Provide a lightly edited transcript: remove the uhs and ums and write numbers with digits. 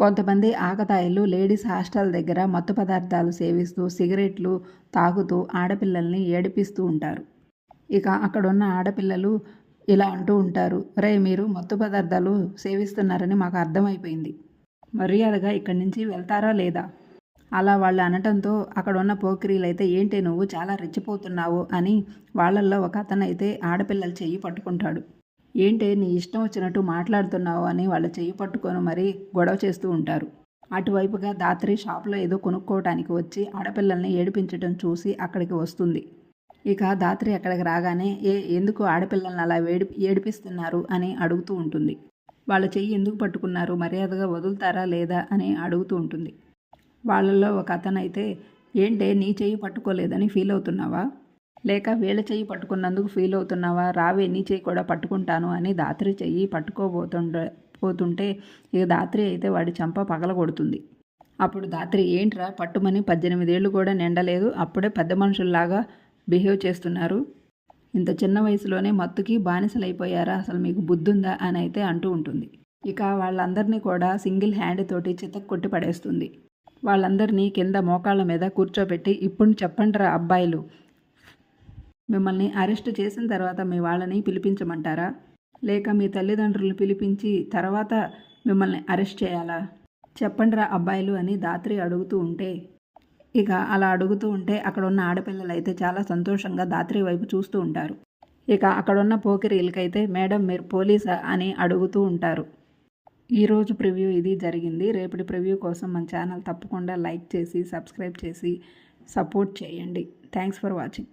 కొంతమంది ఆకతాయిలు ladies hostel దగ్గర మత్తు పదార్థాలు సేవిస్తూ సిగరెట్లు తాగుతూ ఆడపిల్లల్ని ఏడిపిస్తూ ఉంటారు. ఇక అక్కడున్న ఆడపిల్లలు ఇలా అంటూ ఉంటారు, రే మీరు మత్తు పదార్థాలు సేవిస్తున్నారని మాకు అర్థమైపోయింది, మర్యాదగా ఇక్కడి నుంచి వెళ్తారా లేదా? అలా వాళ్ళు అనటంతో అక్కడున్న పోకిరీలైతే ఏంటి నువ్వు చాలా రెచ్చిపోతున్నావు అని వాళ్ళల్లో ఒక అతనైతే ఆడపిల్లల చెయ్యి పట్టుకుంటాడు. ఏంటి నీ ఇష్టం వచ్చినట్టు మాట్లాడుతున్నావు అని వాళ్ళ చెయ్యి పట్టుకొని మరీ గొడవ చేస్తూ ఉంటారు. అటువైపుగా ధాత్రి షాప్లో ఏదో కొనుక్కోవటానికి వచ్చి ఆడపిల్లల్ని ఏడిపించడం చూసి అక్కడికి వస్తుంది. ఇక ధాత్రి అక్కడికి రాగానే ఎందుకు ఆడపిల్లల్ని అలా ఏడిపిస్తున్నారు అని అడుగుతూ ఉంటుంది. వాళ్ళ చెయ్యి ఎందుకు పట్టుకున్నారు, మర్యాదగా వదులుతారా లేదా అని అడుగుతూ ఉంటుంది. వాళ్ళల్లో ఒక అతనైతే ఏంటే నీ చెయ్యి పట్టుకోలేదని ఫీల్ అవుతున్నావా, లేక వీళ్ళ చెయ్యి పట్టుకున్నందుకు ఫీల్ అవుతున్నావా, రావే నీ చెయ్యి కూడా పట్టుకుంటాను అని ధాత్రి చెయ్యి పోతుంటే ఇక ధాత్రి అయితే వాడి చంప పగలగొడుతుంది. అప్పుడు ధాత్రి ఏంట్రా పట్టుమని 18 ఏళ్ళు కూడా నిండలేదు, అప్పుడే పెద్ద మనుషుల్లాగా బిహేవ్ చేస్తున్నారు, ఇంత చిన్న వయసులోనే మత్తుకి బానిసలైపోయారా, అసలు మీకు బుద్ధుందా అని అయితే అంటూ ఉంటుంది. ఇక వాళ్ళందరినీ కూడా సింగిల్ హ్యాండ్ తోటి చితక్కొట్టి పడేస్తుంది. వాళ్ళందరినీ కింద మోకాళ్ళ మీద కూర్చోబెట్టి ఇప్పుడు చెప్పండిరా అబ్బాయిలు, మిమ్మల్ని అరెస్ట్ చేసిన తర్వాత మీ వాళ్ళని పిలిపించమంటారా, లేక మీ తల్లిదండ్రులను పిలిపించి తర్వాత మిమ్మల్ని అరెస్ట్ చేయాలా, చెప్పండిరా అబ్బాయిలు అని ధాత్రి అడుగుతూ ఉంటే ఇక అలా అడుగుతూ ఉంటే అక్కడ ఉన్న ఆడపిల్లలు అయితే చాలా సంతోషంగా ధాత్రి వైపు చూస్తూ ఉంటారు. ఇక అక్కడున్న పోకిరీలకైతే మేడం మీరు పోలీసా అని అడుగుతూ ఉంటారు. ఈరోజు ప్రివ్యూ ఇది జరిగింది. రేపటి ప్రివ్యూ కోసం మన ఛానల్ తప్పకుండా లైక్ చేసి సబ్స్క్రైబ్ చేసి సపోర్ట్ చేయండి. Thanks for watching.